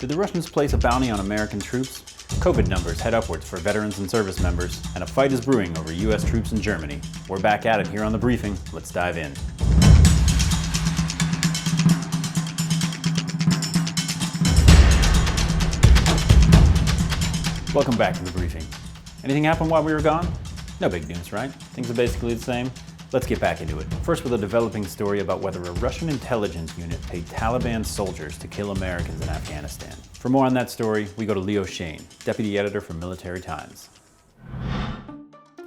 Did the Russians place a bounty on American troops? COVID numbers head upwards for veterans and service members, and a fight is brewing over U.S. troops in Germany. We're back at it here on The Briefing. Let's dive in. Welcome back to The Briefing. Anything happen while we were gone? No big news, right? Things are basically the same. Let's get back into it. First with a developing story about whether a Russian intelligence unit paid Taliban soldiers to kill Americans in Afghanistan. For more on that story, we go to Leo Shane, deputy editor for Military Times.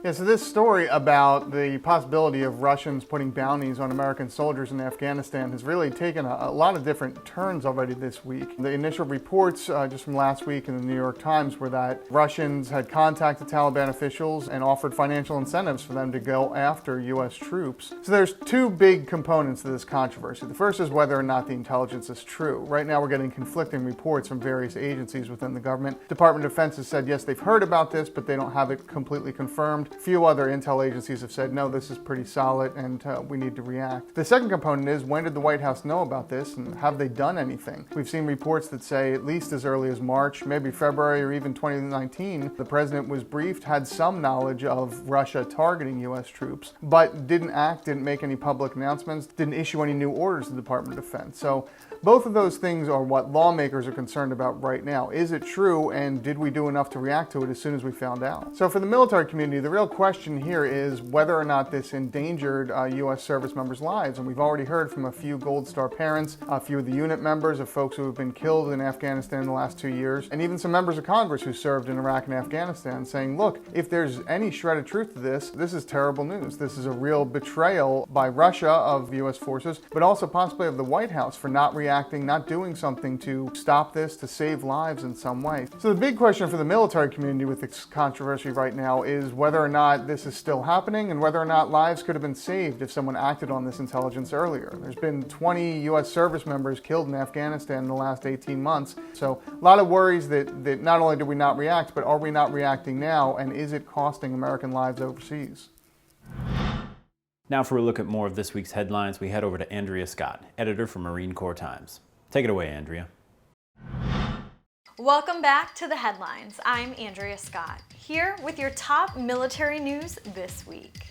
Yeah, so this story about the possibility of Russians putting bounties on American soldiers in Afghanistan has really taken a lot of different turns already this week. The initial reports just from last week in the New York Times were that Russians had contacted Taliban officials and offered financial incentives for them to go after U.S. troops. So there's two big components to this controversy. The first is whether or not the intelligence is true. Right now we're getting conflicting reports from various agencies within the government. Department of Defense has said, yes, they've heard about this, but they don't have it completely confirmed. Few other intel agencies have said, no, this is pretty solid and we need to react. The second component is, when did the White House know about this and have they done anything? We've seen reports that say at least as early as March, maybe February or even 2019, the president was briefed, had some knowledge of Russia targeting U.S. troops, but didn't act, didn't make any public announcements, didn't issue any new orders to the Department of Defense. So both of those things are what lawmakers are concerned about right now. Is it true, and did we do enough to react to it as soon as we found out? So for the military community, the real question here is whether or not this endangered U.S. service members' lives. And we've already heard from a few Gold Star parents, a few of the unit members of folks who have been killed in Afghanistan in the last 2 years, and even some members of Congress who served in Iraq and Afghanistan saying, look, if there's any shred of truth to this, this is terrible news. This is a real betrayal by Russia of U.S. forces, but also possibly of the White House for not reacting, not doing something to stop this, to save lives in some way. So the big question for the military community with this controversy right now is whether or not this is still happening and whether or not lives could have been saved if someone acted on this intelligence earlier. There's been 20 U.S. service members killed in Afghanistan in the last 18 months. So a lot of worries that not only did we not react, but are we not reacting now, and is it costing American lives overseas? Now for a look at more of this week's headlines, we head over to Andrea Scott, editor for Marine Corps Times. Take it away, Andrea. Welcome back to the headlines. I'm Andrea Scott, here with your top military news this week.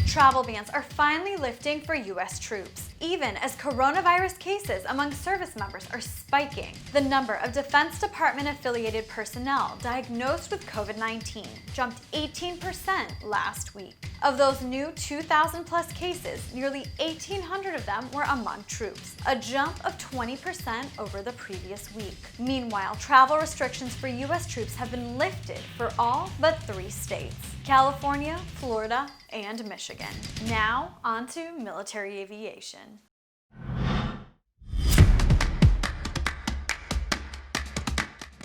Travel bans are finally lifting for U.S. troops, even as coronavirus cases among service members are spiking. The number of Defense Department-affiliated personnel diagnosed with COVID-19 jumped 18% last week. Of those new 2,000-plus cases, nearly 1,800 of them were among troops, a jump of 20% over the previous week. Meanwhile, travel restrictions for U.S. troops have been lifted for all but 3 states: California, Florida, and Michigan. Now, on to military aviation.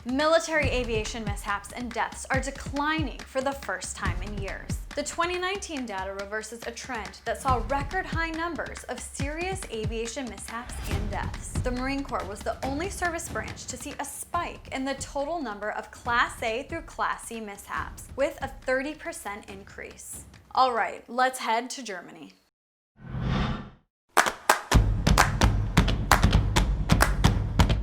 Military aviation mishaps and deaths are declining for the first time in years. The 2019 data reverses a trend that saw record high numbers of serious aviation mishaps and deaths. The Marine Corps was the only service branch to see a spike in the total number of Class A through Class C mishaps, with a 30% increase. All right, let's head to Germany.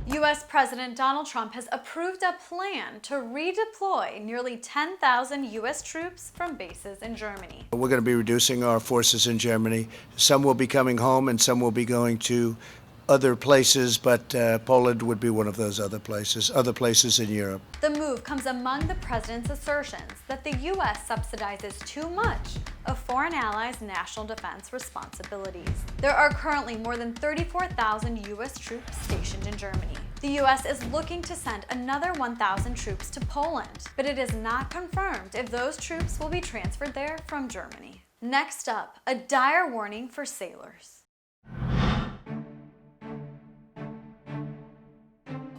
U.S. President Donald Trump has approved a plan to redeploy nearly 10,000 U.S. troops from bases in Germany. We're going to be reducing our forces in Germany. Some will be coming home and some will be going to other places, but Poland would be one of those other places in Europe. The move comes among the president's assertions that the U.S. subsidizes too much of foreign allies' national defense responsibilities. There are currently more than 34,000 U.S. troops stationed in Germany. The U.S. is looking to send another 1,000 troops to Poland, but it is not confirmed if those troops will be transferred there from Germany. Next up, a dire warning for sailors.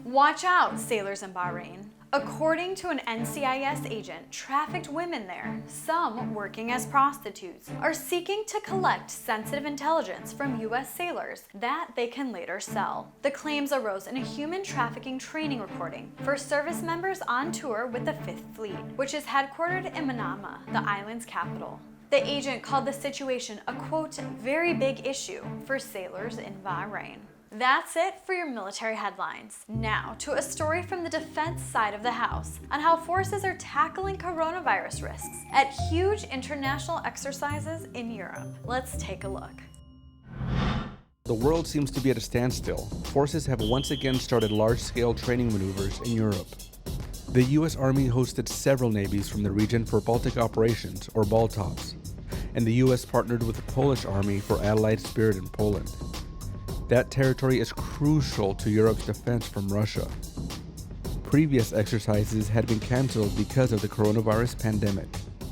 Watch out, sailors in Bahrain. According to an NCIS agent, trafficked women there, some working as prostitutes, are seeking to collect sensitive intelligence from U.S. sailors that they can later sell. The claims arose in a human trafficking training recording for service members on tour with the 5th Fleet, which is headquartered in Manama, the island's capital. The agent called the situation a, quote, very big issue for sailors in Bahrain. That's it for your military headlines. Now to a story from the defense side of the house on how forces are tackling coronavirus risks at huge international exercises in Europe. Let's take a look. The world seems to be at a standstill. Forces have once again started large-scale training maneuvers in Europe. The U.S. Army hosted several navies from the region for Baltic operations, or BALTOPs, and the U.S. partnered with the Polish Army for Allied Spirit in Poland. That territory is crucial to Europe's defense from Russia. Previous exercises had been cancelled because of the coronavirus pandemic.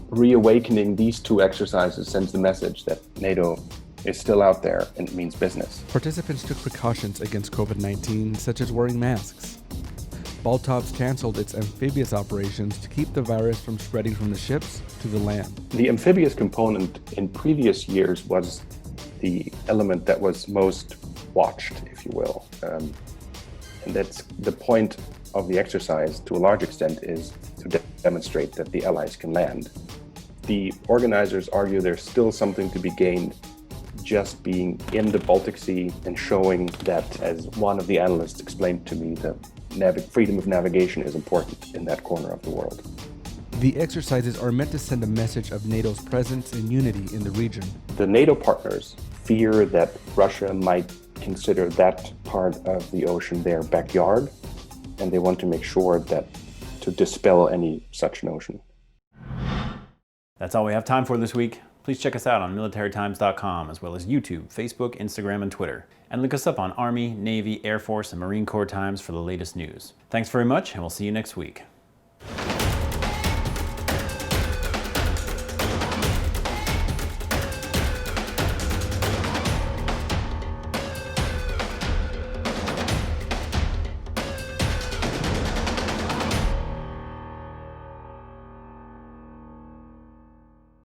Reawakening these two exercises sends the message that NATO is still out there and it means business. Participants took precautions against COVID-19, such as wearing masks. BALTOPs canceled its amphibious operations to keep the virus from spreading from the ships to the land. The amphibious component in previous years was the element that was most watched, if you will. And that's the point of the exercise, to a large extent, is to demonstrate that the Allies can land. The organizers argue there's still something to be gained just being in the Baltic Sea and showing that, as one of the analysts explained to me, that freedom of navigation is important in that corner of the world. The exercises are meant to send a message of NATO's presence and unity in the region. The NATO partners fear that Russia might consider that part of the ocean their backyard, and they want to make sure that to dispel any such notion. That's all we have time for this week. Please check us out on militarytimes.com, as well as YouTube, Facebook, Instagram, and Twitter. And look us up on Army, Navy, Air Force, and Marine Corps Times for the latest news. Thanks very much, and we'll see you next week.